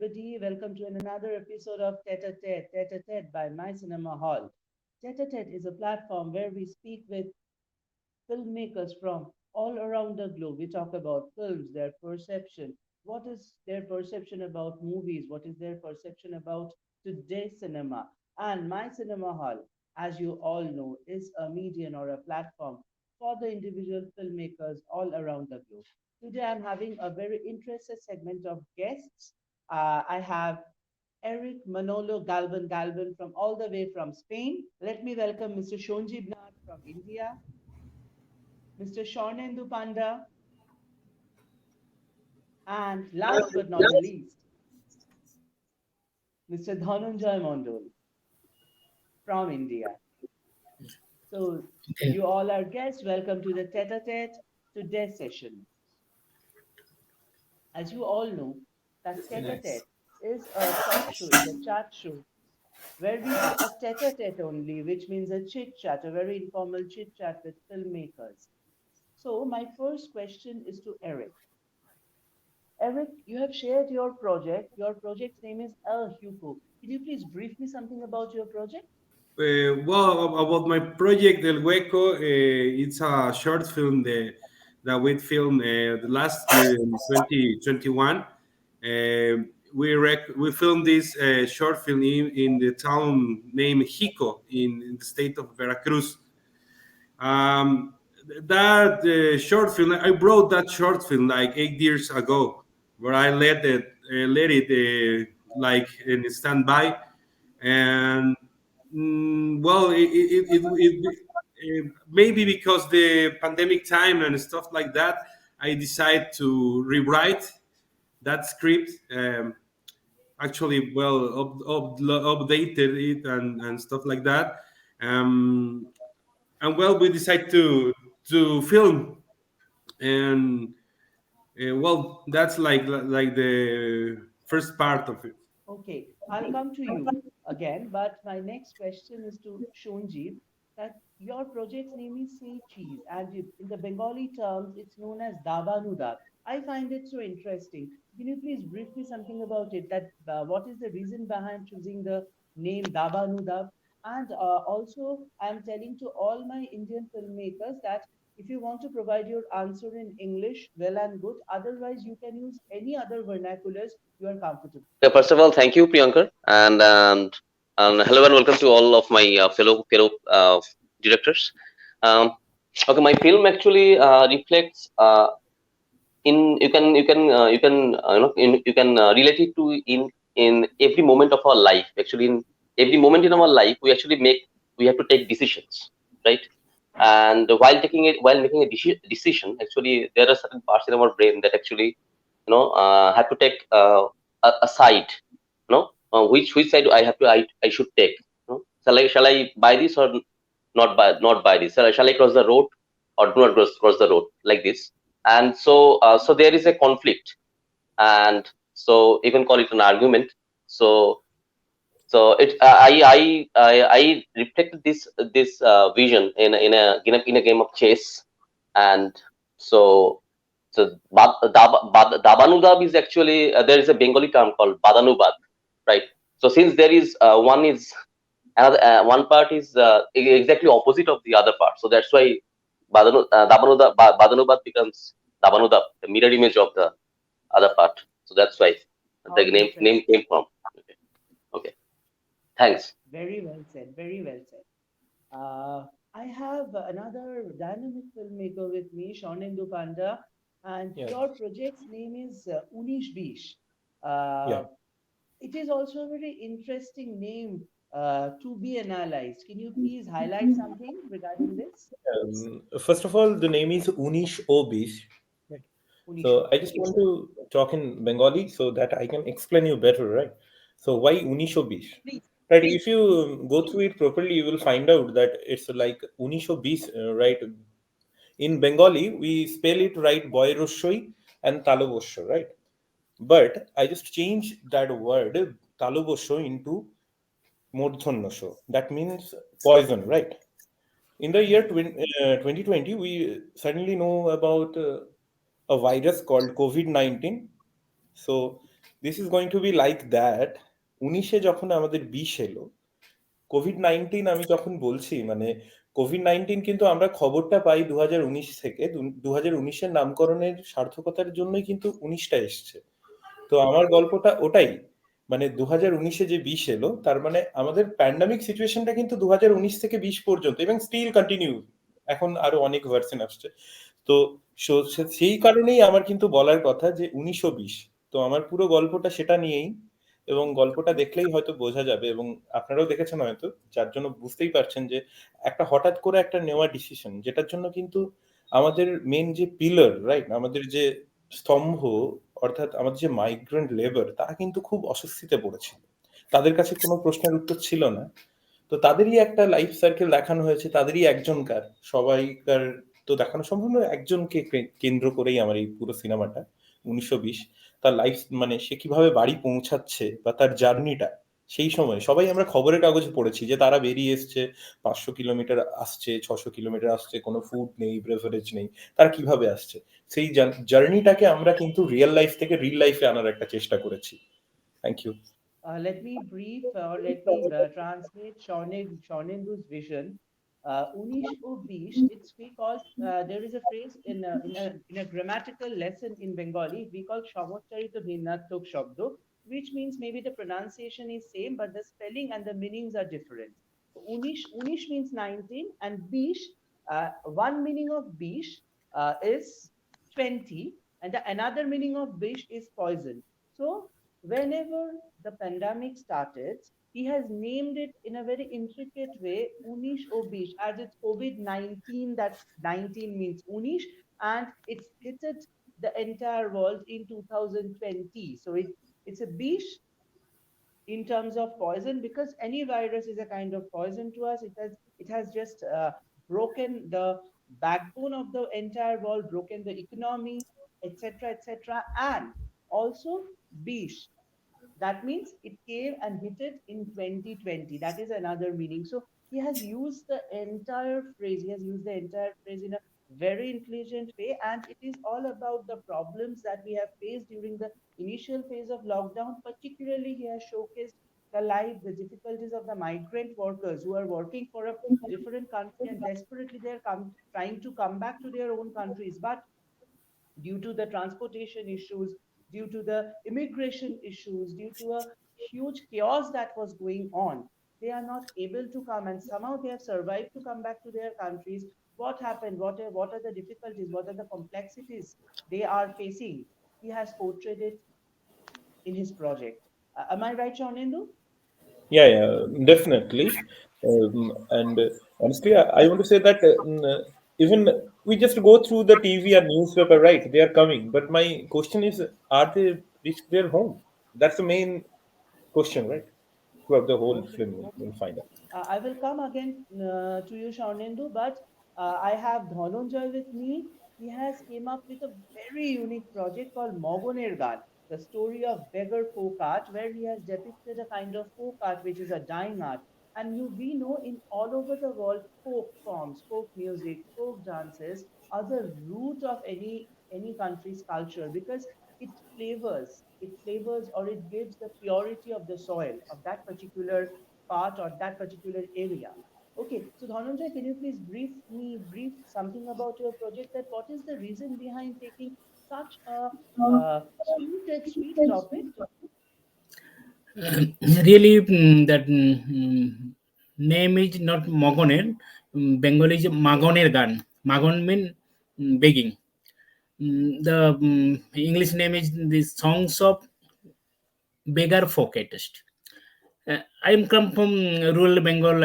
everybody. Welcome to another episode of Tete-a-tete, Tete-a-tete by MyCinema Hall. Tete-a-tete is a platform where we speak with filmmakers from all around the globe. We talk about films, their perception. What is their perception about movies? What is their perception about today's cinema? And My Cinema Hall, as you all know, is a medium or a platform for the individual filmmakers all around the globe. Today, I'm having a very interesting segment of guests. I have Eric Manolo Galvan from all the way from Spain. Let me welcome Mr. Shonji Bnat from India, Mr. Shornendu Panda, and last but not the least, Mr. Dhananjay Mondol from India. So, Okay. you all are guests. Welcome to the tete-a-tete today's session. As you all know, that Nice. tete-a-tete is a talk show, is a chat show where we do a tete-a-tete only, which means a chit-chat, a very informal chit-chat with filmmakers. So, my first question is to Eric. Eric, you have shared your project. Your project's name is El Hugo. Can you please brief me something about your project? About my project El Hueco, it's a short film that we filmed the last year in 2021. We filmed this short film in the town named Jico in the state of Veracruz. Um, that short film, I brought that short film like 8 years ago, where I let it like in standby, and maybe because the pandemic time and stuff like that, I decided to rewrite that script. Actually, updated it and stuff like that. Um, and we decided to film, and that's like the first part of it. Okay, I'll come to you again, but my next question is to Shonji that your project's name is Say Cheese, and in the Bengali terms, it's known as Dabanudab. I find it so interesting. Can you please brief me something about it? That what is the reason behind choosing the name Dabanudab? And also, I'm telling to all my Indian filmmakers that if you want to provide your answer in English, well and good. Otherwise, you can use any other vernaculars you are comfortable. First of all, thank you, Priyankar, and hello and welcome to all of my fellow directors. Um, okay, my film actually reflects in you can relate it to in every moment of our life. Actually, in every moment in our life, we have to take decisions, right? And while making a decision, actually there are certain parts in our brain that actually have to take a side, which side I should take. Shall I buy this or not buy this? Shall I cross the road or do not cross the road, like this? And so there is a conflict, and so you can call it an argument. So I reflected this vision in a game of chess. And so Dabanudab is actually, there is a Bengali term called Badanubad, right? So since there is another one part is exactly opposite of the other part, so that's why Badanubad becomes Dabanudab, the mirror image of the other part. So that's why How the name interesting. came from. Okay, okay. Thanks. Very well said. Very well said. I have another dynamic filmmaker with me, Shornendu Panda, and Yeah, your project's name is Unish Bish. yeah. Uh, it is also a very interesting name to be analyzed. Can you please highlight something regarding this? First of all, the name is Unish Obish. Right. Unish So I just Bish. want to talk in Bengali so that I can explain you better, right? So why Unish Obish? Please. Right. If you go through it properly, you will find out that it's like Unish Obish, right? In Bengali, we spell it right, Boyroshoi and Talobosho, right? But I just changed that word Talobosho into Mordhonnosho. That means poison, right? In the year Mhm. 2020, we suddenly know about a virus called COVID-19. So this is going to be like that. 19-এ যখন আমাদের বিষ এলো, COVID-19 আমি যখন বলছি, মানে COVID-19 কিন্তু আমরা খবরটা পাই 2019 থেকে। 2019-এর নামকরণের সার্থকতার জন্যই কিন্তু 19টা এসছে। তো আমার গল্পটা ওটাই, মানে 2019-এ যে বিষ এলো, তার মানে আমাদের প্যান্ডামিক সিচুয়েশনটা কিন্তু 2019 থেকে 20 পর্যন্ত, এবং স্টিল কন্টিনিউ, এখন আরো অনেক ভার্সন আসছে। তো সেই কারণেই আমার কিন্তু বলার কথা যে 1920। তো আমার পুরো গল্পটা সেটা নিয়েই, এবং গল্পটা দেখলেই হয়তো বোঝা যাবে, এবং আপনারাও দেখেছেন হয়তো, যার জন্য বুঝতেই পারছেন যে একটা হঠাৎ করে একটা নেওয়া ডিসিশন, যেটার জন্য কিন্তু আমাদের মেন যে পিলার, রাইট, আমাদের যে স্তম্ভ, অর্থাৎ আমাদের যে মাইগ্রেন্ট লেবার, তারা কিন্তু খুব অস্বস্তিতে পড়েছিল। তাদের কাছে কোনো প্রশ্নের উত্তর ছিল না। তো তাদেরই একটা লাইফ সার্কেল দেখানো হয়েছে, তাদেরই একজনকার, সবাইকার তো দেখানো সম্ভব নয়, একজনকে কেন্দ্র করেই আমার এই পুরো সিনেমাটা। 1920 তার লাইফ, মানে সে কিভাবে বাড়ি পৌঁছাচ্ছে বা তার জার্নিটা, সেই সময় সবাই আমরা খবরের কাগজে পড়েছি যে তারা বেরিয়ে এসছে, 500 কিলোমিটার আসছে, 600 কিলোমিটার আসছে, কোনো ফুড নেই, ব্রেভারেজ নেই, তারা কিভাবে আসছে, সেই জার্নিটাকে আমরা কিন্তু রিয়েল লাইফ থেকে রিল লাইফে আনার একটা চেষ্টা করেছি। Thank you. Let me brief or let me translate Shornendu's vision. Unish o bish, it's we call, there is a phrase in a grammatical lesson in Bengali, we call Shamocharito Bhinnatok Shabdo, which means maybe the pronunciation is same, but the spelling and the meanings are different. Unish means 19, and bish, one meaning of bish is 20, and another meaning of bish is poison. So whenever the pandemic started, he has named it in a very intricate way, Unish Obish, as it's COVID-19, that 19 means Unish, and it's hit it the entire world in 2020. So it's a bish in terms of poison, because any virus is a kind of poison to us. It has just broken the backbone of the entire world, broken the economy, etc., etc., and also bish, that means it came and hit it in 2020. That is another meaning. So he has used the entire phrase. He has used the entire phrase in a very intelligent way. And it is all about the problems that we have faced during the initial phase of lockdown. Particularly, he has showcased the life, the difficulties of the migrant workers who are working for a different country, and desperately they're trying to come back to their own countries. But due to the transportation issues, due to the immigration issues, due to a huge chaos that was going on, they are not able to come, and somehow they have survived to come back to their countries. What happened? What are the difficulties? What are the complexities they are facing? He has portrayed it in his project. Am I right, Shaunindu? Yeah, yeah, definitely. And honestly, I want to say that even we just go through the TV and newspaper, right? They are coming. But my question is, are they reached their home? That's the main question, right? Throughout the whole Okay, film, okay. you'll find out. I will come again to you, Shaunendu, but I have Dhananjay with me. He has came up with a very unique project called Mogoner Gan, the story of beggar folk art, where he has depicted a kind of folk art which is a dying art. And we know in all over the world, folk forms, folk music, folk dances are the root of any country's culture, because it flavors or it gives the purity of the soil of that particular part or that particular area. Okay, so Dhananjay, can you please brief something about your project? That what is the reason behind taking such a sweet topic? Really, that name is not Mogoner. Bengali is Magoner Gan. Magon mean begging. The English name is the Songs of Beggar Folkist. I am come from rural Bengal.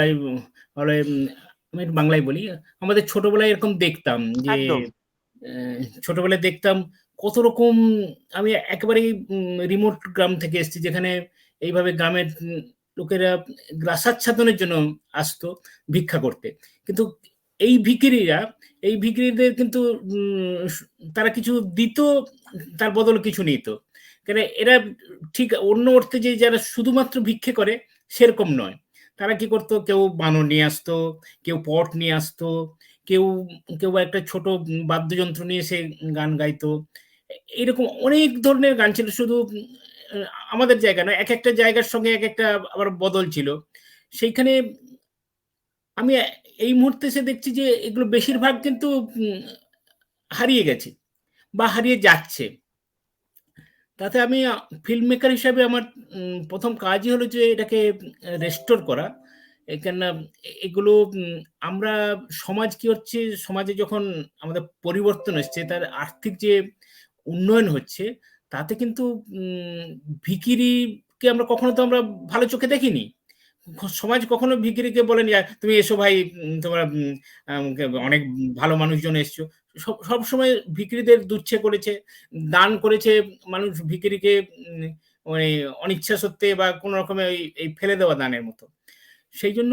আমি একটু বাংলায় বলি। আমাদের ছোটবেলায় এরকম দেখতাম যে একদম। ছোটবেলায় দেখতাম কত রকম। আমি একেবারেই রিমোট গ্রাম থেকে এসেছি, যেখানে এইভাবে গ্রামের লোকেরা গ্রাসাচ্ছাদনের জন্য আসতো ভিক্ষা করতে। কিন্তু এই ভিখিরিদের কিন্তু তারা কিছু দিত, তার বদলে কিছু নিত। কেন এরা ঠিক অন্য অর্থে যে যারা শুধুমাত্র ভিক্ষে করে সেরকম নয়। তারা কি করতো, কেউ বানর নিয়ে আসতো, কেউ পট নিয়ে আসতো, কেউ কেউ একটা ছোট বাদ্যযন্ত্র নিয়ে সে গান গাইতো। এরকম অনেক ধরনের গান ছিল। শুধু আহ, আমাদের জায়গা নয়, এক একটা জায়গার সঙ্গে এক একটা আবার বদল ছিল সেইখানে। আমি এই মুহূর্তে এসে দেখছি যে এগুলো বেশিরভাগ কিন্তু হারিয়ে গেছে বা হারিয়ে যাচ্ছে। তাতে আমি ফিল্ম মেকার হিসাবে আমার প্রথম কাজই হলো যে এটাকে রেস্টোর করা। এখানে এগুলো আমরা সমাজ কি হচ্ছে, সমাজে যখন আমাদের পরিবর্তন এসছে, তার আর্থিক যে উন্নয়ন হচ্ছে, তাতে কিন্তু উম, ভিখিরিকে আমরা কখনো তো আমরা ভালো চোখে দেখিনি। সমাজ কখনো ভিখিরিকে বলেনি "আর তুমি এসো ভাই, তোমরা অনেক ভালো মানুষজন এসছো"। সব সময় ভিখিরিদের দুচ্ছে করেছে, দান করেছে মানুষ ভিখিরিকে, উম, ওই অনিচ্ছা সত্ত্বে বা কোনো রকমে এই ফেলে দেওয়া দানের মতো। সেই জন্য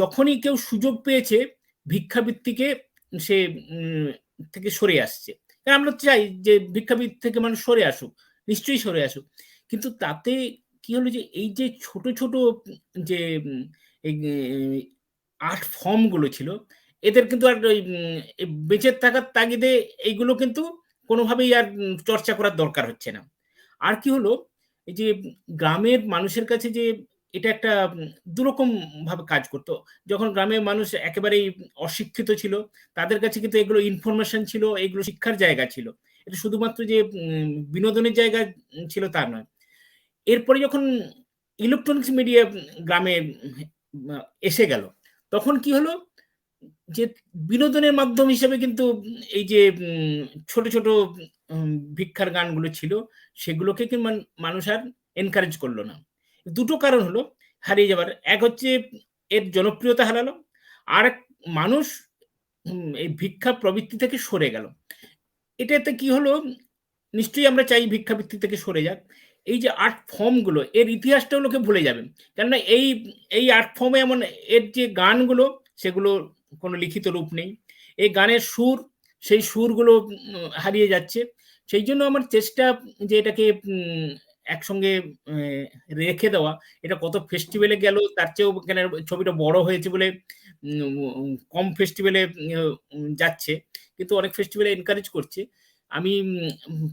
যখনই কেউ সুযোগ পেয়েছে ভিক্ষাবৃত্তিকে সে উম, থেকে সরে আসছে। কারণ আমরা চাই যে ভিক্ষাবৃত্তি থেকে মানুষ সরে আসুক, নিশ্চয়ই সরে আসুক। কিন্তু তাতে কি হলো যে এই যে ছোট ছোট যে এই আর্ট ফর্ম গুলো ছিল, এদের কিন্তু আর ওই এই বেঁচে থাকার তাগিদে এইগুলো কিন্তু কোনোভাবেই আর চর্চা করার দরকার হচ্ছে না। আর কি হলো, এই যে গ্রামের মানুষের কাছে যে এটা একটা দুরকম ভাবে কাজ করতো। যখন গ্রামের মানুষ একেবারেই অশিক্ষিত ছিল, তাদের কাছে কিন্তু এগুলো ইনফরমেশন ছিল, এগুলো শিক্ষার জায়গা ছিল। এটা শুধুমাত্র যে বিনোদনের জায়গা ছিল তা নয়। এরপরে যখন ইলেকট্রনিক্স মিডিয়া গ্রামে এসে গেল, তখন কি হলো যে বিনোদনের মাধ্যম হিসেবে কিন্তু এই যে ছোট ছোট ভিক্ষার গানগুলো ছিল, সেগুলোকে কিন্তু মানুষ আর এনকারেজ করলো না। দুটো কারণ হলো হারিয়ে যাবার। এক হচ্ছে এর জনপ্রিয়তা হারালো, আর এক মানুষ এই ভিক্ষা প্রবৃত্তি থেকে সরে গেল। এটাতে কি হলো, নিশ্চয়ই আমরা চাই ভিক্ষাবৃত্তি থেকে সরে যাক। এই যে আর্ট ফর্মগুলো, এর ইতিহাসটাও লোকে ভুলে যাবেন। কেননা এই এই আর্ট ফর্মে এমন এর যে গানগুলো, সেগুলো কোনো লিখিত রূপ নেই। এই গানের সুর, সেই সুরগুলো হারিয়ে যাচ্ছে। সেই জন্য আমার চেষ্টা যে এটাকে একসঙ্গে রেখে দেওয়া। এটা কত ফেস্টিভ্যালে গেল, তার চেয়েও কেন ছবিটা বড় হয়েছে বলে কম ফেস্টিভ্যালে যাচ্ছে, কিন্তু অনেক ফেস্টিভ্যালে এনকারেজ করছে। আমি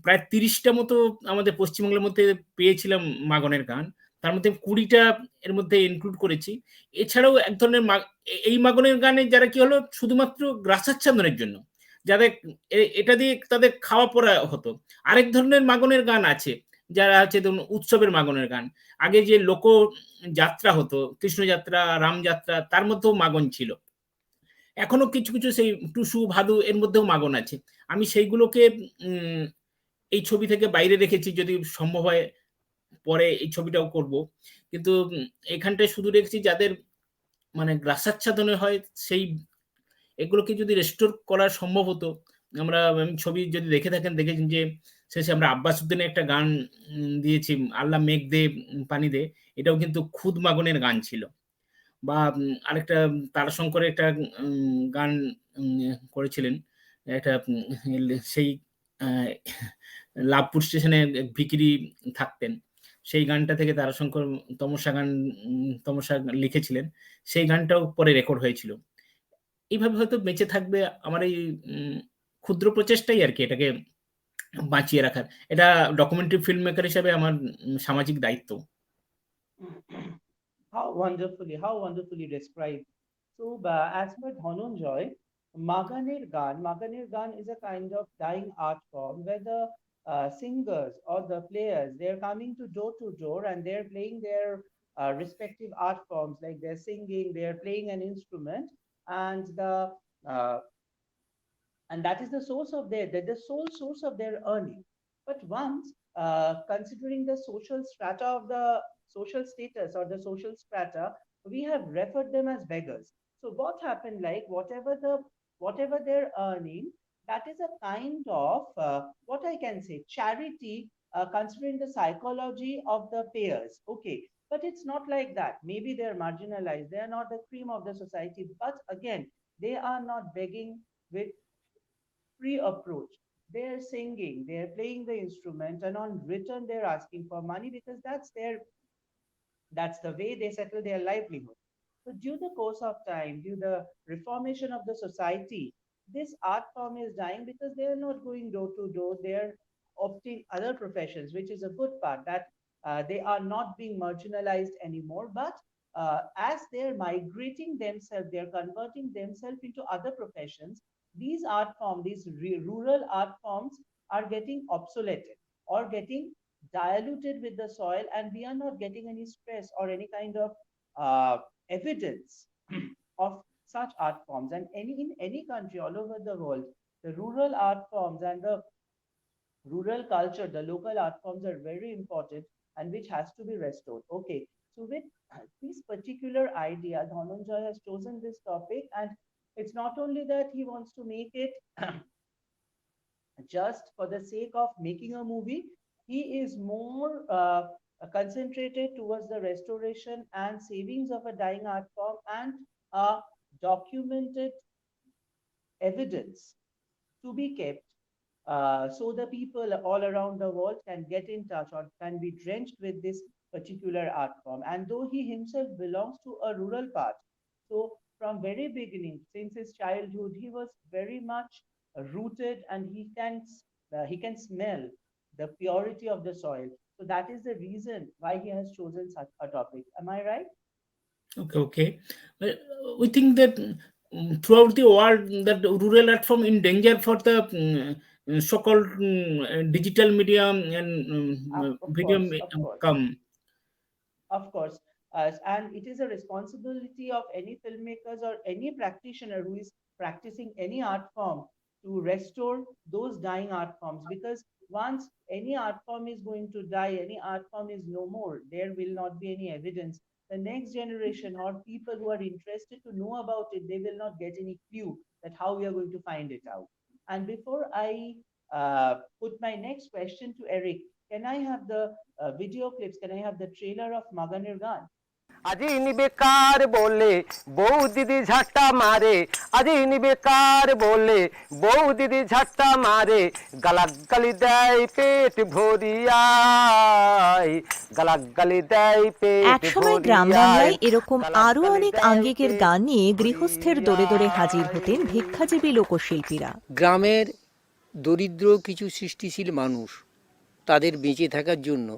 প্রায় ৩০টা মতো আমাদের পশ্চিমবাংলার মধ্যে পেয়েছিলাম মাগনের গান। তার মধ্যে ২০টা এর মধ্যে ইনক্লুড করেছি। এছাড়াও এক ধরনের এই মাগনের গানে যারা কি হলো শুধুমাত্র গ্রাসাচ্ছাদনের জন্য, যাদের এটা দিয়ে তাদের খাওয়া পড়া হতো। আরেক ধরনের মাগনের গান আছে যারা হচ্ছে ধরুন উৎসবের মাগনের গান। আগে যে লোক যাত্রা হতো, কৃষ্ণযাত্রা, রামযাত্রা, তার মধ্যেও মাগন ছিল। এখনো কিছু কিছু সেই টুসু, ভাদু এর মধ্যেও মাগন আছে। আমি সেইগুলোকে উম, এই ছবি থেকে বাইরে রেখেছি, যদি সম্ভব হয় পরে এই ছবিটাও করব। কিন্তু এখানটায় শুধু রেখেছি যাদের মানে গ্রাসাচ্ছাদনে হয়, সেই এগুলোকে যদি রেস্টোর করা সম্ভব হতো। আমি ছবি যদি দেখে থাকেন, দেখেছেন যে শেষে আমরা আব্বাস উদ্দিনের একটা গান দিয়েছি, আল্লাহ মেঘ দে পানি দে। এটাও কিন্তু খুদ মাগনের গান ছিল। বা আরেকটা তারাশঙ্করের একটা গান করেছিলেন একটা, সেই আহ, লাভপুর স্টেশনে এক ভিখিরি থাকতেন। সেই গানটা থেকে তারাশঙ্কর তমসা গান তমসা লিখেছিলেন। সেই গানটাও পরে রেকর্ড হয়েছিল। এইভাবে হয়তো বেঁচে থাকবে আমার এই উম, ক্ষুদ্র প্রচেষ্টাই আর কি, এটাকে বাঁচিয়ে রাখার। এটা ডকুমেন্টারি ফিল্ম মেকার হিসাবে আমার সামাজিক দায়িত্ব। How wonderfully described. So, as per Dhananjoy, Maganer Gan is a kind of dying art form where the singers or the players, they're coming to door and they're playing their respective art forms, like they're singing, they're playing an instrument, and uh, that is the source of the sole source of their earning. But once considering the social strata of the social status or the social strata, we have referred them as beggars. So what happened, like whatever they're earning, that is a kind of what I can say charity, considering the psychology of the payers. Okay, but it's not like that. Maybe they're marginalized, they are not the cream of the society, but again, they are not begging with free approach. They're singing, they're playing the instrument, and on return, they're asking for money because that's the way they settle their livelihood. So, due the course of time, due the reformation of the society, this art form is dying because they are not going door to door. They are opting other professions, which is a good part. That They are not being marginalized anymore, but as they're migrating themselves, they're converting themselves into other professions. These art forms, these rural art forms, are getting obsoleted or getting diluted with the soil, and we are not getting any stress or any kind of evidence of such art forms. And in any country all over the world, the rural art forms and the rural culture, the local art forms are very important and which has to be restored. Okay, so with this particular idea, Dhananjay has chosen this topic, and it's not only that he wants to make it just for the sake of making a movie. He is more concentrated towards the restoration and savings of a dying art form and documented evidence to be kept, so the people all around the world can get in touch or can be drenched with this particular art form. And though he himself belongs to a rural part, so from very beginning, since his childhood, he was very much rooted, and he can smell the purity of the soil. So that is the reason why he has chosen such a topic. Am I right? Okay, okay. Well, we think that throughout the world, that rural art form in danger for the so-called digital medium and Of video course, of course. come. Of course, and it is a responsibility of any filmmakers or any practitioner who is practicing any art form to restore those dying art forms. Because once any art form is going to die, any art form is no more, there will not be any evidence. The next generation or people who are interested to know about it, they will not get any clue that how we are going to find it out. And before I put my next question to Eric, can I have the video clips? Can I have the trailer of Maganir Gan? আজি ইনি বেকার বলে বউ দিদি ঝাঁটা মারে আজি ইনি বেকার বলে বউ দিদি ঝাঁটা মারে গালাক গালি দেয় পেট ভরিয়ায় গালাক গালি দেয় পেট একসময় গ্রাম বাংলায় এরকম আরো অনেক আঙ্গিকের গান নিয়ে গৃহস্থের দোরে দোরে হাজির হতেন ভিক্ষাজীবী লোকশিল্পীরা। গ্রামের দরিদ্র কিছু সৃষ্টিশীল মানুষ তাদের বেঁচে থাকার জন্য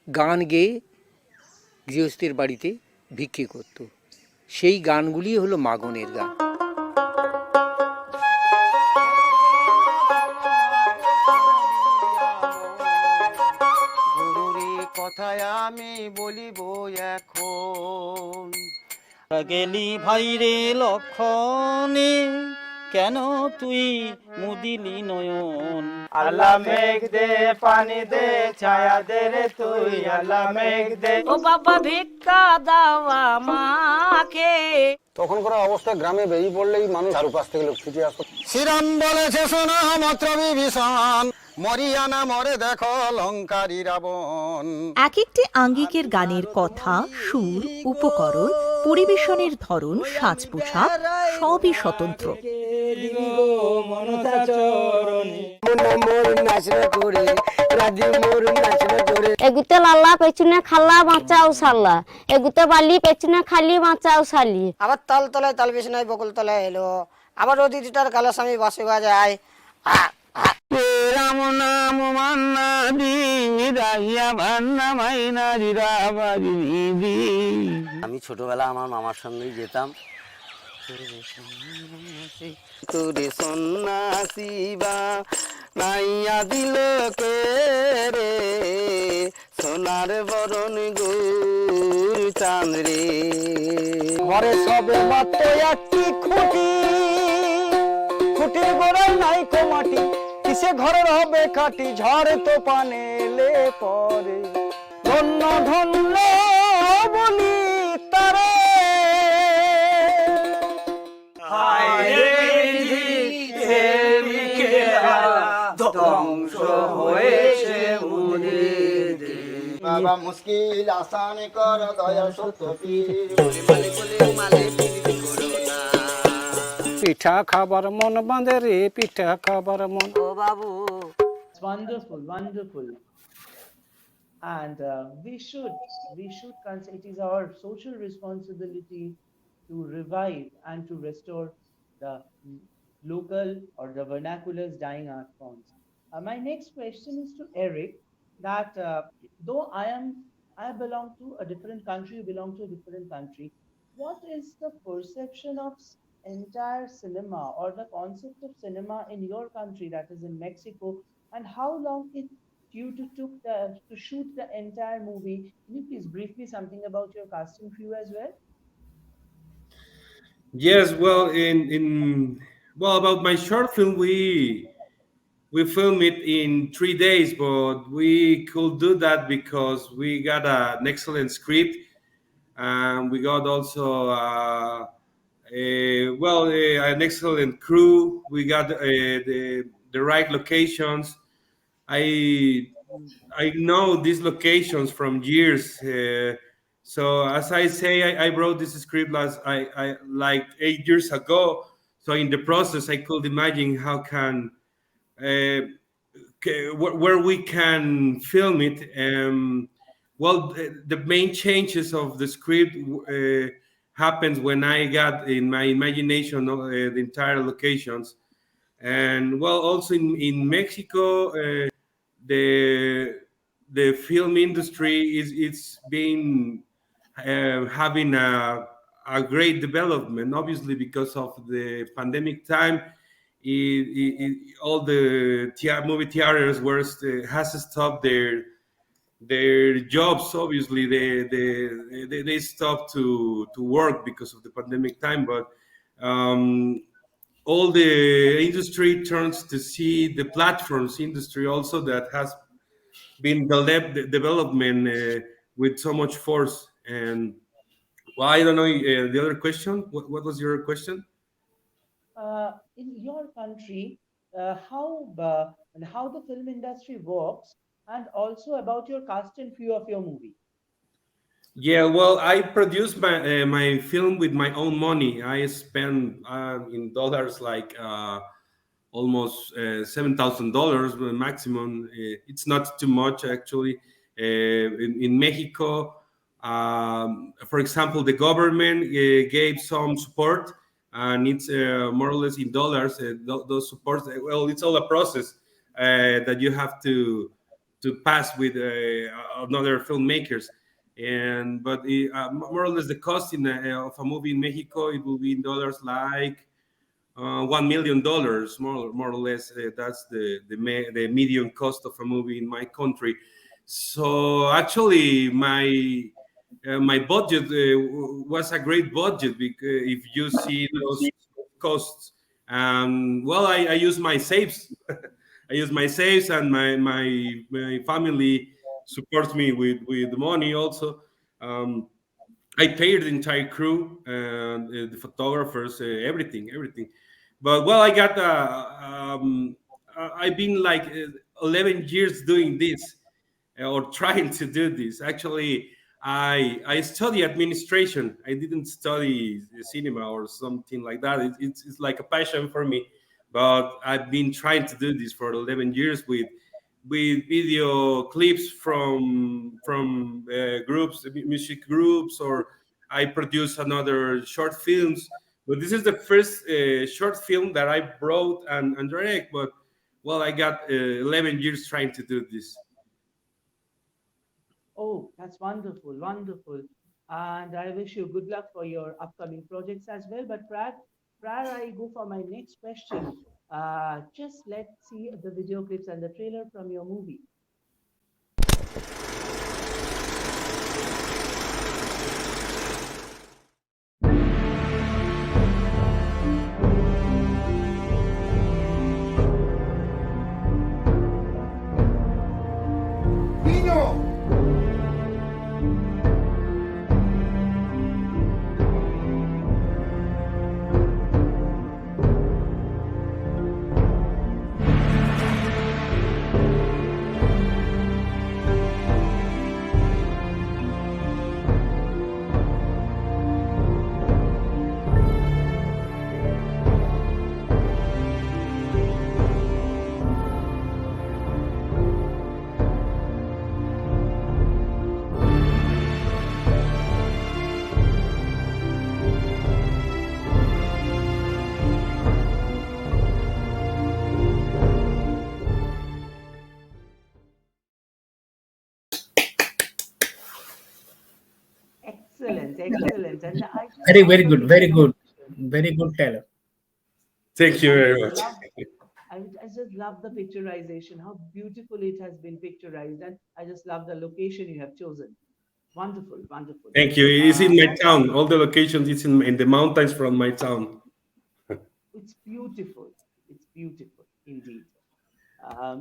গান গেয়ে গৃহস্থের বাড়িতে ভিক্ষে করত। সেই গানগুলি হলো মাগনের গান। গুরুরি কথায় আমি বলিব এখন গেলি ভাইরে লক্ষণে কেন তুই মুদিলি নয়ন আল্লাহ মেঘ দে পানি দে ছায়া দে রে তুই আল্লাহ মেঘ দে ও বাবা ভিক্ষা দাও আমাকে। তখনকার অবস্থা গ্রামে বেরিয়ে পড়লেই মানুষ চারপাশ থেকে লোক ছুটে আসতো। শ্রীরাম বলেছে শোনা মাত্র বিভীষণ মরিয়ানা মরে দেখো লঙ্কারী রাবণ। এক একটি আঙ্গিকের গানের কথা, সুর, উপকরণ, পরিবেশনের ধরন, সাজ পোশাক সবই স্বতন্ত্র। এগুতে লাল্লা পেছনে খাল্লা বাঁচাও সাল্লা, এগুতে বালি পেছনে খালি বাঁচাও সালি। আবার তাল তলায় তাল বেশি নাই বকুল তলায় এলো, আবার ওদি দুটার কালো স্বামী বাসে বাজায়। রাম নাম মান্না দি রাহিয়া ভান্না মাইনা রিরা বাজি দি। আমি ছোটবেলা আমার মামার সঙ্গেই যেতাম। তোরে সন্ন্যাসী বা নাইয়া দিল কে রে সোনার বরণ গুর চাঁদ রে ঘরে সবে মাত্র একটি খুঁটি, খুঁটির গোড়ায় নাই মাটি, কিসে ঘরের হবে খাটি, ঝড় তো পানে এলে পরে ধন্য ধন্য বলি তারে। ধ্বংস হয়েছে বাবা মুশকিল আসান কর দয়া সত্য পীর। পিঠা খাবার মন বাঁধে রে পিঠা খাবার মন। ও বাবু It's wonderful, wonderful. And we should consider it is our social responsibility to revive and to restore the local or the vernacular's dying art forms. My next question is to Eric. that though I belong to a different country, you belong to a different country. What is the perception of entire cinema or the concept of cinema in your country, that is in Mexico, and how long it you took to shoot the entire movie? Can you please brief me something about your casting crew as well? Yes, well, in well, about my short film, we filmed it in 3 days, but we could do that because we got an excellent script, and we got also an excellent crew. We got the right locations. I I know these locations from years. So as I say, I wrote this script I like 8 years ago. So in the process, I could imagine how can where we can film it. The main changes of the script happens when I got in my imagination the entire locations, and well, also in Mexico, the the film industry is it's been having a great development, obviously because of the pandemic time. All the movie theaters has stopped their jobs. Obviously, they stopped to work because of the pandemic time. But um, all the industry turns to see the platforms industry also that has been development with so much force. And well, I don't know the other question. What was your question? In your country, and how the film industry works, and also about your cast and crew of your movie. Yeah, well, I produced my film with my own money. I spent in dollars like almost $7,000 maximum. It's not too much actually. In Mexico, for example, the government gave some support, and it's more or less in dollars. Those supports, well, it's all a process that you have to pass with another filmmakers. And but more or less the cost of a movie in Mexico, it will be in dollars like $1 million, more or less. That's the median cost of a movie in my country. So actually, my budget was a great budget, because if you see those costs, well, I use my saves. I use my saves, and my family supports me with money also. Um, I paid the entire crew and the photographers, everything. But well, I got I've been like 11 years doing this, or trying to do this. Actually, I study administration. I didn't study cinema or something like that. It's like a passion for me. But I've been trying to do this for 11 years with video clips from groups, music groups, or I produce another short films. But this is the first short film that I wrote and direct. But well, I got 11 years trying to do this. Oh, that's wonderful, wonderful. And I wish you good luck for your upcoming projects as well. But prior I go for my next question, just let's see the video clips and the trailer from your movie. brilliant. And I just Very, love very the good, very good, picturization. very good Taylor. Thank you I very just much. love I just love the picturization, how beautiful it has been picturized, and I just love the location you have chosen. Wonderful, wonderful. Thank you. It's in my My town. All the locations, it's in the mountains from my town. It's beautiful. It's beautiful indeed.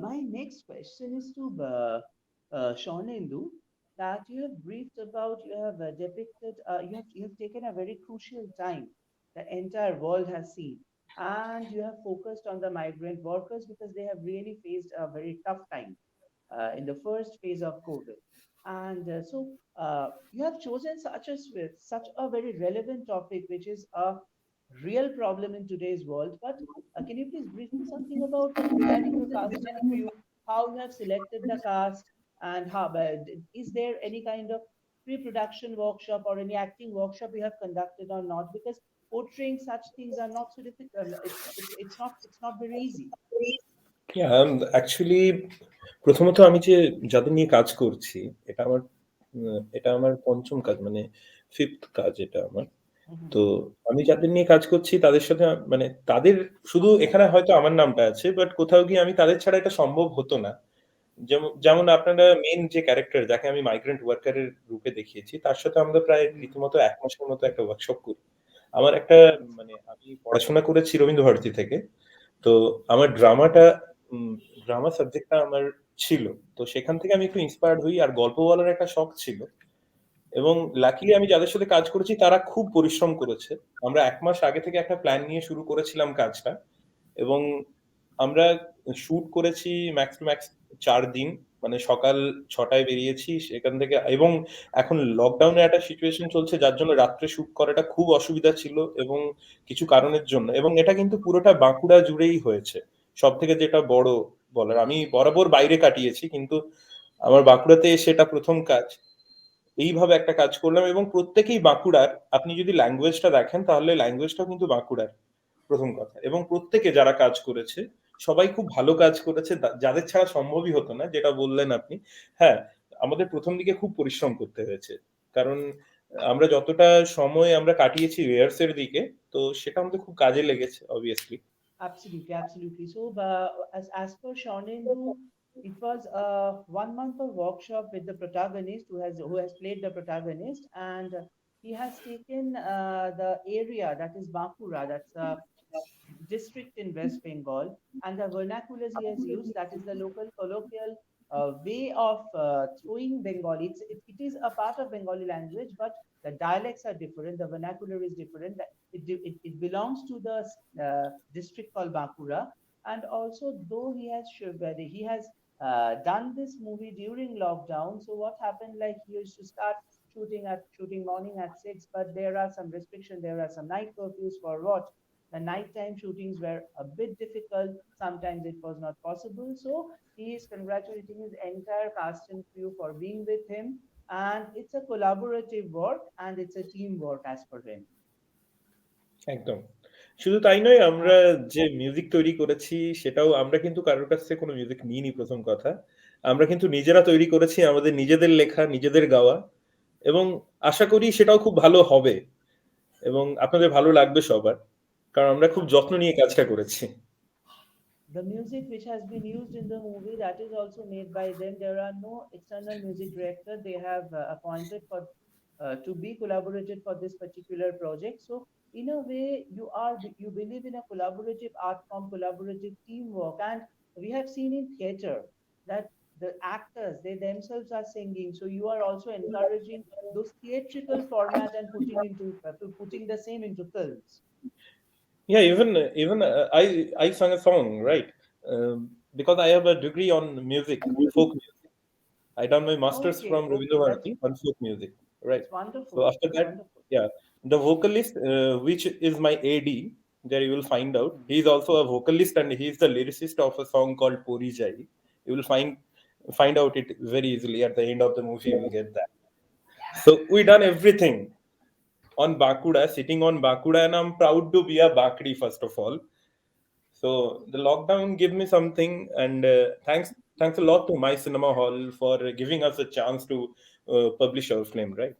My next question is to Shaunendu, that you have briefed about, you have depicted, you have taken a very crucial time the entire world has seen, and you have focused on the migrant workers because they have really faced a very tough time in the first phase of COVID. And you have chosen such a very relevant topic, which is a real problem in today's world. But can you please brief me something about regarding your cast and crew, how you have selected the cast, and how is there any kind of pre-production workshop or any acting workshop you have conducted or not? Because portraying such things are not so difficult. It's not very easy. Actually প্রথমত আমি যে যাদের নিয়ে কাজ করছি এটা আমার পঞ্চম কাজ, মানে ফিফথ কাজ এটা আমার। তো আমি যাদের নিয়ে কাজ করছি তাদের সাথে মানে তাদের শুধু এখানে হয়তো আমার নামটা আছে, বাট কোথাও গিয়ে আমি তাদের ছাড়া এটা সম্ভব হতো না। যেমন আপনারা মেন যে ক্যারেক্টার যাকে আমি মাইগ্রেন্ট ওয়ার্কারের রূপে দেখিয়েছি, তার সাথে আমরা প্রায় রীতিমতো ১ মাসের মতো একটা ওয়ার্কশপ করি। আমার একটা মানে আমি পড়াশোনা করেছি রবীন্দ্র ভারতী থেকে। তো আমার ড্রামা সাবজেক্টটা আমার ছিল। তো সেখান থেকে আমি একটু ইন্সপায়ার্ড হই, আর গল্প বলার একটা শখ ছিল। এবং লাকিলি আমি যাদের সাথে কাজ করেছি তারা খুব পরিশ্রম করেছে। আমরা ১ মাস আগে থেকে একটা প্ল্যান নিয়ে শুরু করেছিলাম কাজটা, এবং আমরা শুট করেছি ম্যাক্স টু ম্যাক্স ৪ দিন। মানে সকাল ৬টায় বেরিয়েছি সেখান থেকে, এবং এখন লকডাউনের একটা সিচুয়েশন চলছে যার জন্য রাত্রে শুট করাটা খুব অসুবিধা ছিল এবং কিছু কারণের জন্য। এবং এটা কিন্তু পুরোটা বাঁকুড়া জুড়েই হয়েছে। সবথেকে যেটা বড় বলার, আমি বরাবর বাইরে কাটিয়েছি, কিন্তু আমার বাঁকুড়াতে এসে এটা ১ম কাজ। এইভাবে একটা কাজ করলাম, এবং প্রত্যেকেই বাঁকুড়ার। আপনি যদি ল্যাঙ্গুয়েজটা দেখেন তাহলে ল্যাঙ্গুয়েজটাও কিন্তু বাঁকুড়ার, প্রথম কথা। এবং প্রত্যেকে যারা কাজ করেছে সবাই খুব ভালো কাজ করেছে, যাদের ছাড়া সম্ভবই হতো না, যেটা বললেন আপনি। হ্যাঁ, আমাদের প্রথম দিকে খুব পরিশ্রম করতে হয়েছে, কারণ আমরা যতটা সময় আমরা কাটিয়েছি রিহার্সের দিকে, তো সেটা আমাদের খুব কাজে লেগেছে obviously. Absolutely, absolutely. So, as per Shaunendu, it was a 1 month of workshop with the protagonist who has played the protagonist, and he has taken the area that is Bankura, that's a district in West Bengal, and the vernaculars he has used, that is the local colloquial way of throwing Bengali. It is a part of Bengali language, but the dialects are different, the vernacular is different. It belongs to the district called Bankura. And also, though he has done this movie during lockdown, so what happened, like he used to start shooting morning at 6, but there are some restrictions, there are some night curfews for what the nighttime shootings were a bit difficult. Sometimes it was not possible. So he is congratulating his entire cast and crew for being with him. And it's a collaborative work and it's a teamwork as per him. একদম। শুধু তাই নয়, আমরা যে music তৈরি করেছি সেটাও আমরা কিন্তু কারোর কাছ থেকে কোনো মিউজিক নিইনি, প্রথম কথা। আমরা কিন্তু নিজেরা তৈরি করেছি, আমাদের নিজেদের লেখা, নিজেদের গাওয়া, এবং আশা করি সেটাও খুব ভালো হবে এবং আপনাদের ভালো লাগবে সবার, কারণ আমরা খুব যত্ন নিয়ে কাজটা করেছি। The music which has been used in the movie, that is also made by them. There are no external music director they have appointed for to be collaborated for this particular project. So in a way, you believe in a collaborative art form, collaborative teamwork, and we have seen in theater that the actors, they themselves are singing. So you are also encouraging those theatrical format and putting the same into films. Yeah, even I sang a song, right? Because I have a degree on music, folk music. I done my masters from Rabindra Bharati on folk music, right? It's wonderful. So after that, yeah, the vocalist, which is my AD, there you will find out. He is also a vocalist and he is the lyricist of a song called Puri Jai. You will find out it very easily at the end of the movie. You will get that. So we done everything on Bakuda, sitting on Bakuda, and I'm proud to be a Bakri first of all. So the lockdown gave me something, and thanks a lot to MyCinema Hall for giving us a chance to publish our film, right?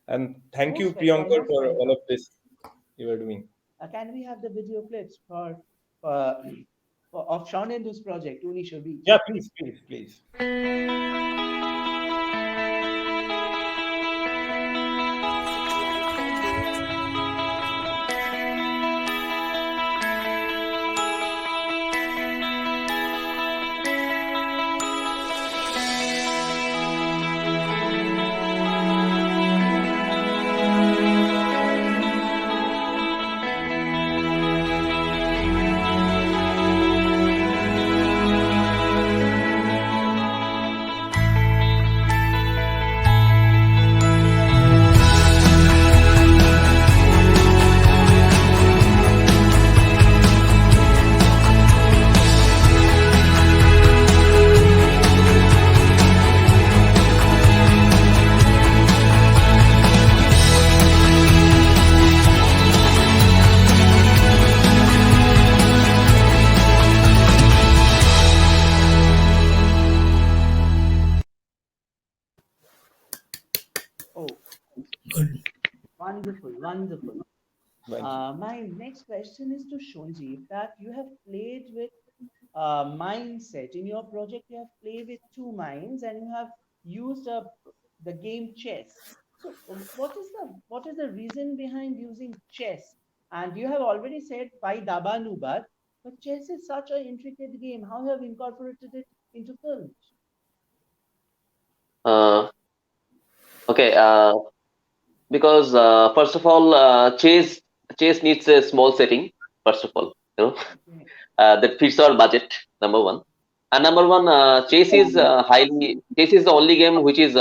And thank you, Most welcome, Priyankar, most for all welcome. of this you are doing. Can we have the video clips for, of Sean Endu's project, Unisho Beach? Yeah, please. Oh, wonderful, wonderful. Thank you. My next question is to Shonji, that you have played with mindset. In your project, you have played with two minds and you have used the game chess. So, what is the reason behind using chess? And you have already said by Dabanubat, but chess is such an intricate game. How have you incorporated it into films? Okay. Because first of all, chase needs a small setting. First of all, Okay. that fits our budget. Number one, and number one, chase is chase is the only game which is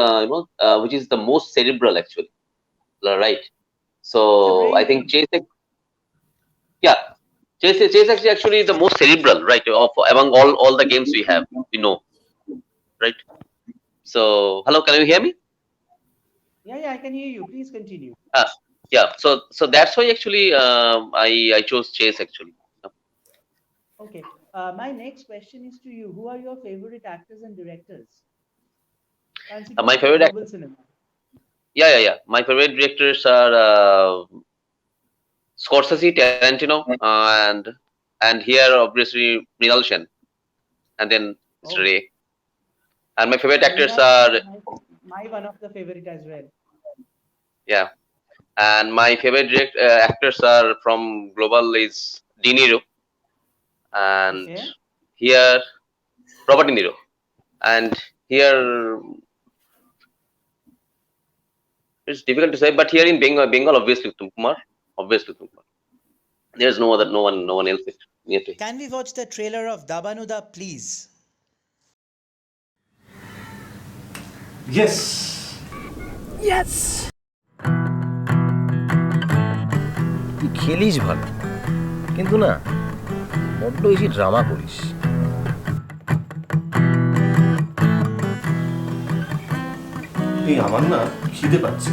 which is the most cerebral actually, right? It's a So I brain think game. yeah, chase actually the most cerebral, right? Of among all the games we know, right? So hello, can you hear me? Yeah, I can hear you. Please continue. Yeah. So that's why actually I chose chase actually. Okay. My next question is to you. Who are your favorite actors and directors? My Considering favorite global actor, cinema. yeah. My favorite directors are Scorsese, Tarantino, and here obviously Mrinal Sen, and then Mr. Oh, Ray. And my favorite actors Mrinal Sen are is my one of the favorite as well. yeah, and my favorite actors are from global is De Niro and Okay. here Robert De Niro, and here it's difficult to say, but here in Bengal obviously Uttam Kumar, obviously Uttam Kumar. There's Okay. no one else near to him. Can we watch the trailer of Dabanuda, please? Yes. তুই খেলিস ভালো, কিন্তু না বড্ড বেশি drama করিস। এই আমার না খিদে পাচ্ছে।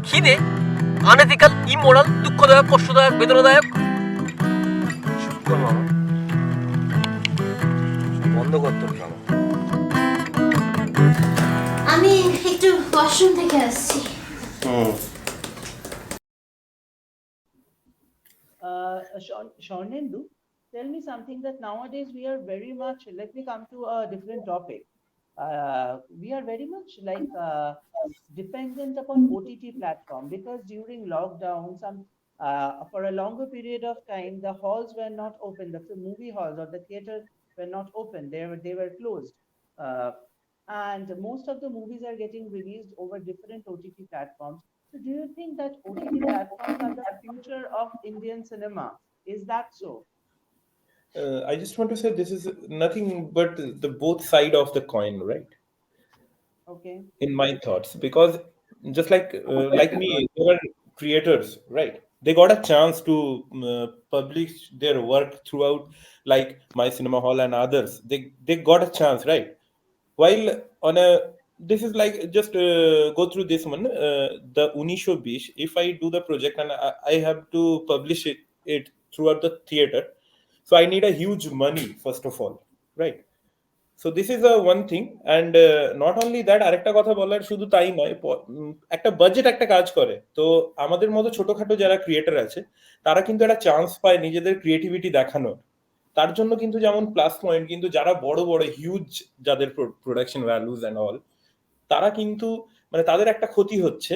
খিদে আনএথিক্যাল, ইমোরাল, দুঃখদায়ক, কষ্টদায়ক, বেদনাদায়ক। চুপ কর মামা, বন্ধ কর তোর ড্রামা। আমি একটু ওয়াশরুম থেকে আসছি। Shornendu, tell me something that nowadays we are very much, let me come to a different topic. We are very much like dependent upon OTT platform because during lockdown, for a longer period of time, the halls were not open, the movie halls or the theaters were not open, they were closed. And most of the movies are getting released over different OTT platforms. So do you think that OTT platforms are the future of Indian cinema? Is that so? I just want to say this is nothing but the both side of the coin, right? Okay. In my thoughts, because just like me, there are creators, right? They got a chance to publish their work throughout, like My Cinema Hall and others. They got a chance, right? While on a this is like just go through this one, the Unisho Beach. If I do the project and I have to publish it throughout the theater, so I need a huge money first of all, right? So this is one thing and not only that, আরেকটা কথা বলার শুধু তাই নয়, একটা budget একটা কাজ করে। তো আমাদের মতো ছোটখাটো যারা ক্রিয়েটার আছে তারা কিন্তু একটা চান্স পায় নিজেদের ক্রিয়েটিভিটি দেখানোর। তার জন্য কিন্তু যেমন প্লাস পয়েন্ট, কিন্তু যারা বড় বড় হিউজ, যাদের প্রোডাকশন ভ্যালুজ অ্যান্ড অল, তারা কিন্তু মানে তাদের একটা ক্ষতি হচ্ছে।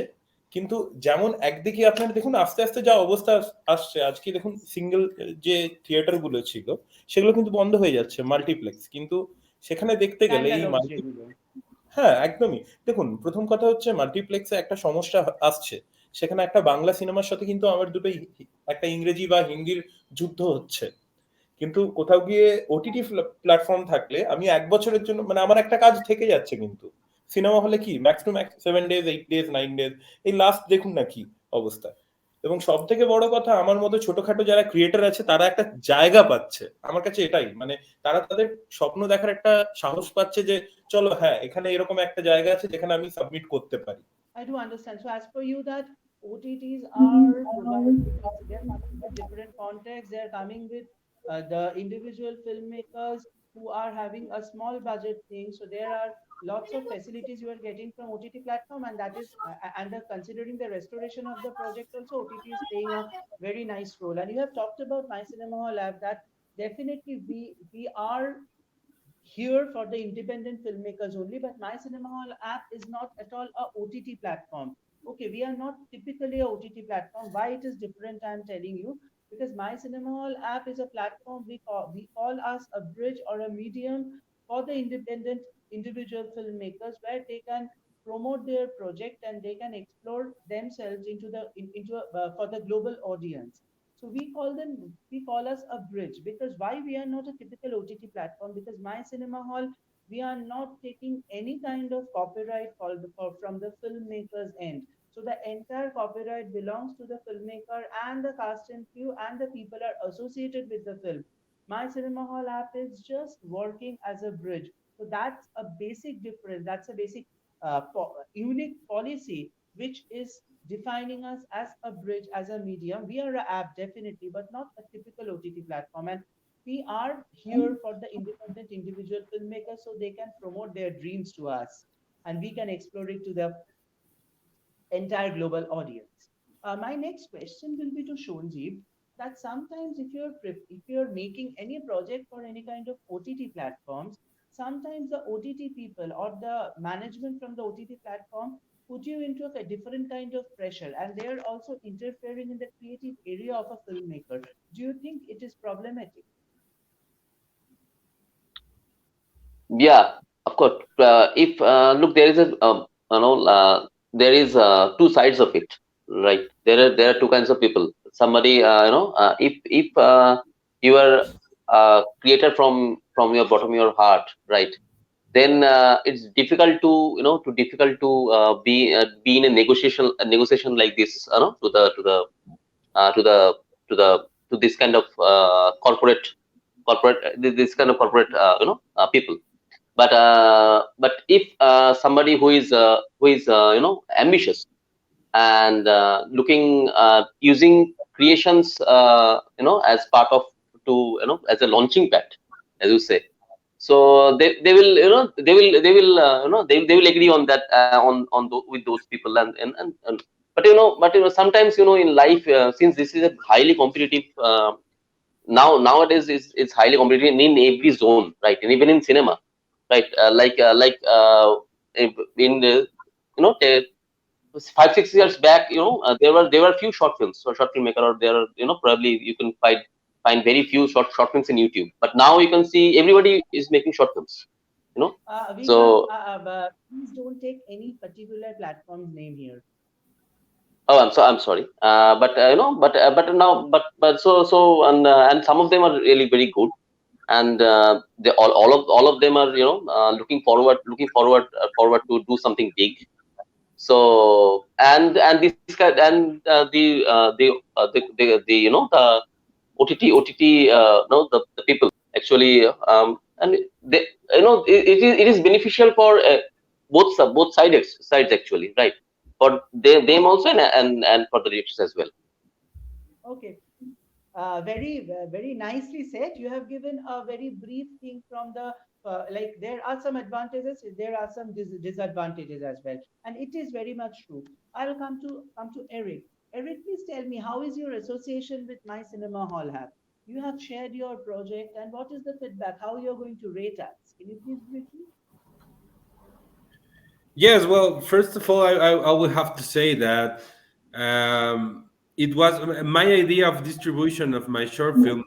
কিন্তু যেমন একদিকে আপনার দেখুন আস্তে আস্তে যা অবস্থা আসছে, আজকে দেখুন সিঙ্গেল যে থিয়েটার গুলো ছিল সেগুলো কিন্তু বন্ধ হয়ে যাচ্ছে, মাল্টিপ্লেক্স। কিন্তু সেখানে দেখতে গেলে এই Standalone যেগুলো। হ্যাঁ একদমই। দেখুন প্রথম কথা হচ্ছে মাল্টিপ্লেক্সে একটা সমস্যা আসছে, সেখানে একটা বাংলা সিনেমার সাথে কিন্তু আমার দুটোই একটা ইংরেজি বা হিন্দির যুদ্ধ হচ্ছে। কিন্তু কোথাও গিয়ে ওটিটি প্ল্যাটফর্ম থাকলে আমি 1 বছরের জন্য মানে আমার একটা কাজ থেকে যাচ্ছে। কিন্তু সিনেমা হলে কি max to max 7 days, 8 days, 9 days, এই লাস্ট দেখুন না কি অবস্থা। এবং সব থেকে বড় কথা, আমার মতো ছোটখাটো যারা ক্রিয়েটার আছে তারা একটা জায়গা পাচ্ছে। আমার কাছে এটাই মানে তারা তাদের স্বপ্ন দেখার একটা সাহস পাচ্ছে যে চলো হ্যাঁ এখানে এরকম একটা জায়গা আছে যেখানে আমি সাবমিট করতে পারি। I do understand. So as per you that OTTs are providing, they're coming with different contexts, they're coming with the individual filmmakers who are having a small budget thing. So there are lots of facilities you are getting from OTT platform, and that is and considering the restoration of the project also, OTT is playing a very nice role. And you have talked about My Cinema Hall app, that definitely we are here for the independent filmmakers only, but My Cinema Hall app is not at all a OTT platform. Okay, we are not typically a OTT platform. Why it is different, I'm telling you. Because My Cinema Hall app is a platform we call us a bridge or a medium for the independent individual filmmakers, where they can promote their project and they can explore themselves for the global audience. So we call us a bridge, because why we are not a typical OTT platform? Because My Cinema Hall, we are not taking any kind of copyright from the filmmaker's end. So the entire copyright belongs to the filmmaker and the cast and crew and the people are associated with the film. My Cinema Hall app is just working as a bridge. So that's a basic difference. That's a basic unique policy which is defining us as a bridge, as a medium. We are an app, definitely, but not a typical OTT platform. And we are here for the independent individual filmmakers so they can promote their dreams to us and we can explore it to the entire global audience. My next question will be to Shonjeev, that sometimes if you're making any project for any kind of OTT platforms, sometimes the OTT people or the management from the OTT platform put you into a different kind of pressure, and they're also interfering in the creative area of a filmmaker. Do you think it is problematic? Yeah, of course. If look, there is there is two sides of it, right? There are two kinds of people. Somebody, if you are a creator from your bottom of your heart, right? Then it's difficult to difficult to be in a negotiation like this, to the to this kind of this kind of corporate people. But if somebody who is ambitious and looking using creations as part of to as a launching pad, as you say, so they will they will agree on that with those people. And but sometimes in life, since this is a highly competitive nowadays, it's highly competitive in every zone, right? And even in cinema, right? In the 5-6 years back, there were few short films, so short filmmaker, or there are probably you can find very few short films in YouTube. But now you can see everybody is making short films, We can't, so please don't take any particular platform's name here. oh, I'm sorry, but now, and some of them are really very good, and they all of them are looking forward to do something big. So and this guy and the OTT no the people actually, and they it is beneficial for both sides actually, right? For them also, and for the directors as well. Okay. Very nicely said. You have given a very brief thing from the like there are some advantages, there are some disadvantages as well, and it is very much true. I'll come to Eric. Eric, please tell me, how is your association with My Cinema Hall have? You have shared your project, and what is the feedback? How you're going to rate us? Can you please briefly? Yes, well, first of all, I will have to say that it was my idea of distribution of my short film.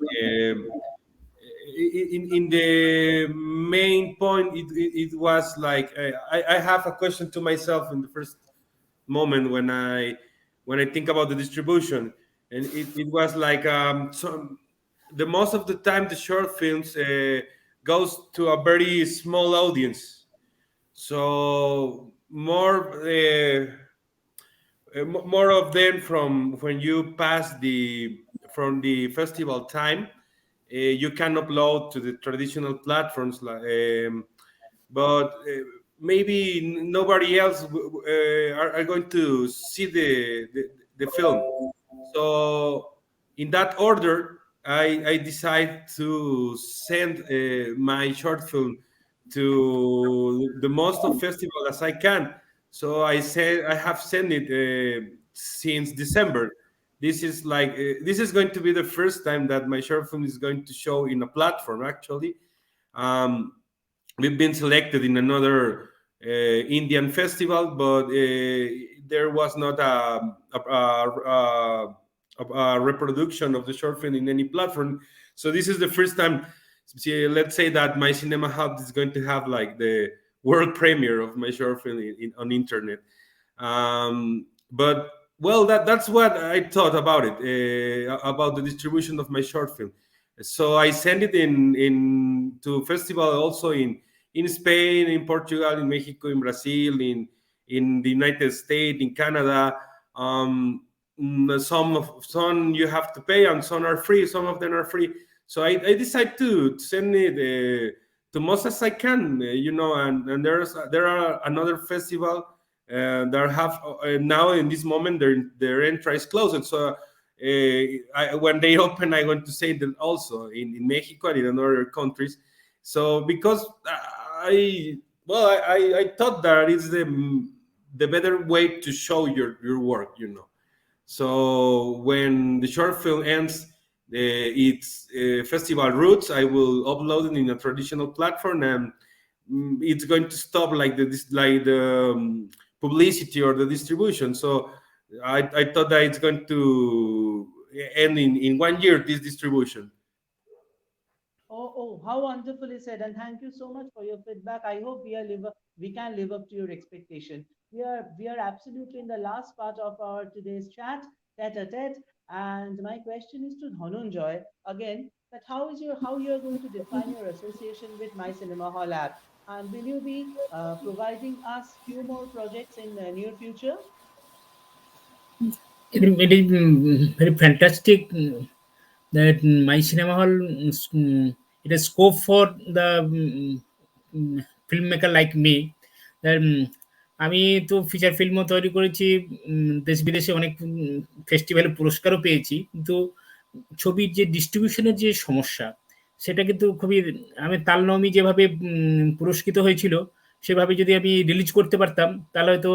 In the main point, it was like I have a question to myself in the first moment when I think about the distribution, and it was like the most of the time the short films goes to a very small audience, so more of them from when you pass from the festival time, you can upload to the traditional platforms, but maybe nobody else are going to see the film. So in that order, I decide to send my short film to the most of festival as I can. So I have sent it since December. This is going to be the first time that my short film is going to show in a platform. Actually, um, we've been selected in another Indian festival, but there was not a reproduction of the short film in any platform. So this is the first time. Let's say that my Cinema Hub is going to have like the world premiere of my short film on internet. But well, that's what I thought about it, about the distribution of my short film. So I sent it in to festival also in Spain, in Portugal, in Mexico, in Brazil, in the United States, in Canada. Some you have to pay, and some are free. Some of them are free. So I decided to send it to most as I can, and there are another festival that have now in this moment their entry is closed. So when they open, I'm going to say that also in Mexico and in other countries. So because I thought that it's the better way to show your work. So when the short film ends its festival routes, I will upload it in a traditional platform, and it's going to stop like the publicity or the distribution. So I thought that it's going to end in 1 year, this distribution. Oh, how wonderfully said, and thank you so much for your feedback. I hope we can live up to your expectation. We are absolutely in the last part of our today's chat, tete-a-tete, and my question is to Dhananjoy again, that how you're going to define your association with My Cinema Hall app, and will you be providing us few more projects in the near future? It is very fantastic that My Cinema Hall it has scope for the filmmaker like me. That আমি তো feature ফিল্মও তৈরি করেছি, দেশ বিদেশে অনেক ফেস্টিভ্যালে পুরস্কারও পেয়েছি, কিন্তু ছবির যে ডিস্ট্রিবিউশনের যে সমস্যা, সেটা কিন্তু খুবই, আমি তালনমি যেভাবে পুরস্কৃত হয়েছিল সেভাবে যদি আমি রিলিজ করতে পারতাম, তাহলে হয়তো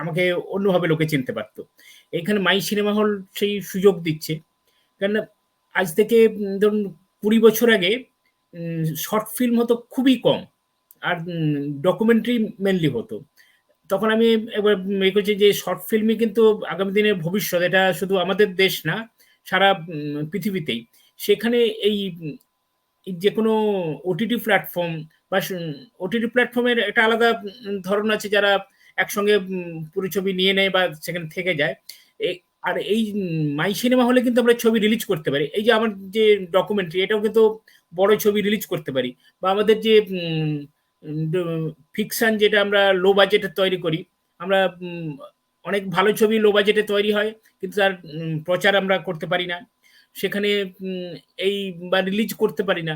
আমাকে অন্যভাবে লোকে চিনতে পারতো। এখানে মাই সিনেমা হল সেই সুযোগ দিচ্ছে, কারণ আজ থেকে ধরুন ২০ বছর আগে শর্ট ফিল্ম হতো খুবই কম, আর ডকুমেন্টারি মেনলি হতো। তখন আমি একবার করছি যে শর্ট ফিল্মই কিন্তু আগামী দিনের ভবিষ্যৎ, এটা শুধু আমাদের দেশ না, সারা পৃথিবীতেই। সেখানে এই যে কোনো ওটিটি প্ল্যাটফর্ম বা ওটিটি প্ল্যাটফর্মের একটা আলাদা ধরন আছে, যারা একসঙ্গে পুরো ছবি নিয়ে নেয় বা সেখানে থেকে যায়। আর এই মাই সিনেমা হলে কিন্তু আমরা ছবি রিলিজ করতে পারি। এই যে আমার যে ডকুমেন্টারি, এটাও কিন্তু বড় ছবি রিলিজ করতে পারি, বা আমাদের যে ফিকশন যেটা আমরা লো বাজেটে তৈরি করি, আমরা অনেক ভালো ছবি লো বাজেটে তৈরি হয়, কিন্তু তার প্রচার আমরা করতে পারি না, সেখানে এই বা রিলিজ করতে পারি না।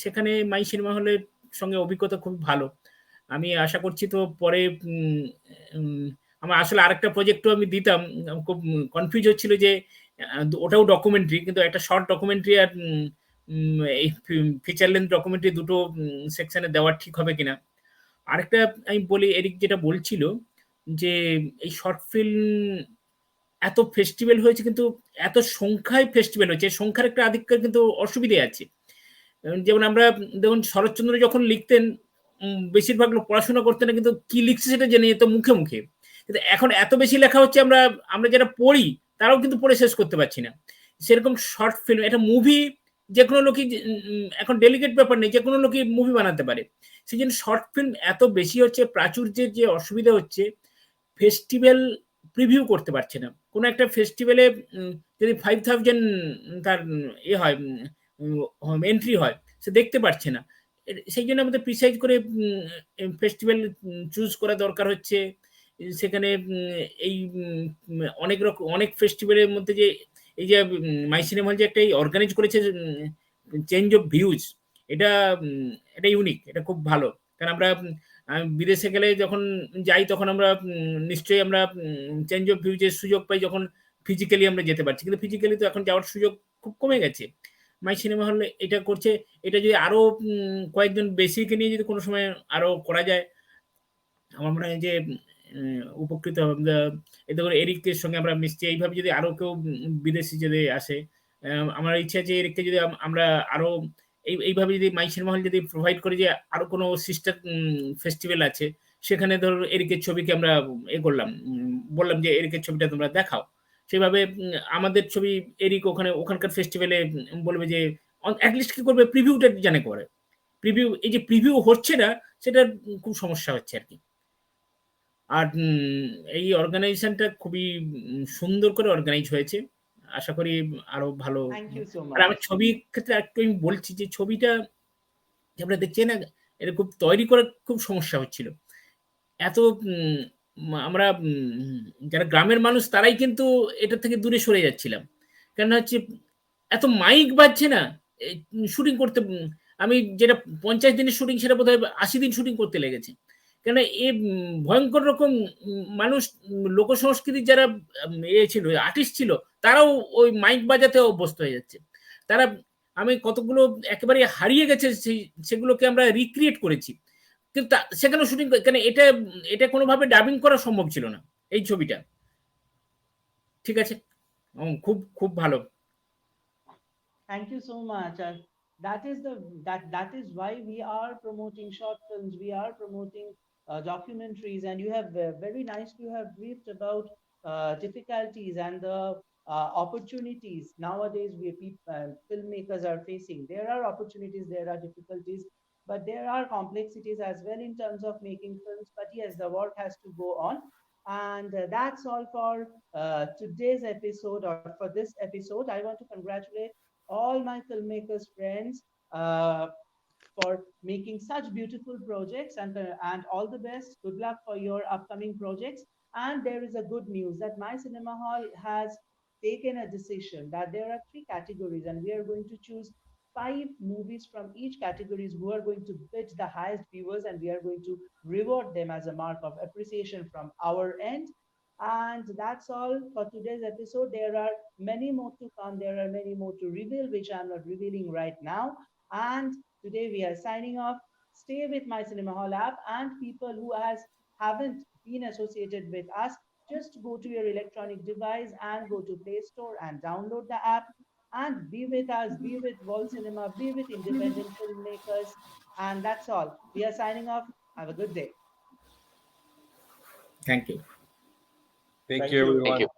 সেখানে মাই সিনেমা হলের সঙ্গে অভিজ্ঞতা খুব ভালো। আমি আশা করছি তো পরে আমার আসলে আরেকটা প্রজেক্টও আমি দিতাম, খুব কনফিউজ হচ্ছিল যে ওটাও ডকুমেন্টারি, কিন্তু একটা শর্ট ডকুমেন্টারি আর এই ফিচার লেন্থ ডকুমেন্টারি দুটো সেকশনে দেওয়া ঠিক হবে কিনা। আরেকটা আমি বলি, এরিক যেটা বলছিল যে এই শর্ট ফিল্ম এত ফেস্টিভ্যাল হয়েছে, কিন্তু এত সংখ্যায় ফেস্টিভ্যাল হয়েছে, সংখ্যার একটা আধিক্যের কিন্তু অসুবিধে আছে। যেমন আমরা দেখুন শরৎচন্দ্র যখন লিখতেন, বেশিরভাগ লোক পড়াশোনা করতেন না, কিন্তু কি লিখছে সেটা জেনে যেত মুখে মুখে। কিন্তু এখন এত বেশি লেখা হচ্ছে, আমরা যারা পড়ি তারাও কিন্তু পড়ে শেষ করতে পারছি না। সেরকম শর্ট ফিল্ম, একটা মুভি যে কোনো লোকই এখন ডেলিকেট ব্যাপার নেই, যে কোনো লোকই মুভি বানাতে পারে। সেই জন্য শর্ট ফিল্ম এত বেশি হচ্ছে, প্রাচুর্যের যে অসুবিধা হচ্ছে, ফেস্টিভ্যাল প্রিভিউ করতে পারছে না। কোনো একটা ফেস্টিভ্যালে যদি 5000 তার হয় এন্ট্রি হয়, সে দেখতে পারছে না। সেই জন্য আমাদের প্রিসাইজ করে ফেস্টিভ্যাল চুজ করা দরকার হচ্ছে। সেখানে এই অনেক রকম অনেক ফেস্টিভ্যালের মধ্যে যে এই যে মাই সিনেমা হল যে একটা অর্গানাইজ করেছে চেঞ্জ অফ ভিউজ, এটা এটা ইউনিক, এটা খুব ভালো। কারণ আমরা বিদেশে গেলে যখন যাই তখন আমরা নিশ্চয়ই আমরা চেঞ্জ অফ ভিউজের সুযোগ পাই যখন ফিজিক্যালি আমরা যেতে পারছি, কিন্তু ফিজিক্যালি তো এখন যাওয়ার সুযোগ খুব কমে গেছে। মাই সিনেমা হল এটা করছে, এটা যদি আরো কয়েকজন বেশিকে নিয়ে যদি কোনো সময় আরো করা যায়, আমার মনে হয় যে উপকৃত হবে। এতে করে এরিকের সঙ্গে আমরা মিশছি, এইভাবে যদি আরো কেউ বিদেশি যদি আসে, আমার ইচ্ছা যে এরিককে যদি আমরা আরো এইভাবে যদি মাই সিনেমা হল যদি প্রোভাইড করে যে আরো কোনো সিস্টার ফেস্টিভ্যাল আছে, সেখানে ধর এরিকের ছবিকে আমরা করলাম, বললাম যে এরিকের ছবিটা তোমরা দেখাও, সেভাবে আমাদের ছবি এরিক ওখানকার ফেস্টিভ্যালে বলবে যে অ্যাটলিস্ট কি করবে, প্রিভিউটা জানে করে। প্রিভিউ, এই যে প্রিভিউ হচ্ছে না, সেটা খুব সমস্যা হচ্ছে আর কি। আর এই অর্গানাইজেশনটা খুবই সুন্দর করে অর্গানাইজ হয়েছে, আশা করি আরো ভালো। আর আমার ছবির ক্ষেত্রে একটু আমি বলছি যে ছবিটা আমরা দেখছি না, এটা খুব তৈরি করার খুব সমস্যা হচ্ছিল। এত আমরা যারা গ্রামের মানুষ তারাই কিন্তু এটা থেকে দূরে সরে যাচ্ছিলাম, কেন হচ্ছে এত মাইক বাজছে না শুটিং করতে। আমি যেটা 50 দিনের শুটিং, সেটা বোধহয় 80 দিন শুটিং করতে লেগেছে। কেন এ ভয়ঙ্কর রকম মানুষ, লোক সংস্কৃতির যারা ছিল, আর্টিস্ট ছিল, তারাও ওই মাইক বাজাতে অভ্যস্ত হয়ে যাচ্ছে। তারা, আমি কতগুলো একেবারে হারিয়ে গেছে, সেগুলোকে আমরা রিক্রিয়েট করেছি, কিন্তু সেখানে শুটিং, কেন এটা কোনোভাবে ডাবিং করা সম্ভব ছিল না এই ছবিটা। ঠিক আছে, খুব খুব ভালো। Thank you so much. That is why we are promoting short films. We are promoting documentaries, and you have very nicely you have briefed about difficulties and the opportunities nowadays filmmakers are facing. There are opportunities, there are difficulties, but there are complexities as well in terms of making films. But yes, the work has to go on. And that's all for today's episode, or for this episode. I want to congratulate all my filmmakers friends for making such beautiful projects, and all the best. Good luck for your upcoming projects. And there is a good news that My Cinema Hall has taken a decision that there are 3 categories, and we are going to choose 5 movies from each categories who are going to bid the highest viewers, and we are going to reward them as a mark of appreciation from our end. And that's all for today's episode. There are many more to come. There are many more to reveal, which I'm not revealing right now. And today we are signing off. Stay with My Cinema Hall app, and people who haven't been associated with us, just go to your electronic device and go to Play Store and download the app and be with us, be with World Cinema, be with independent filmmakers. And that's all. We are signing off. Have a good day. Thank you. Thank you, everyone. Thank you.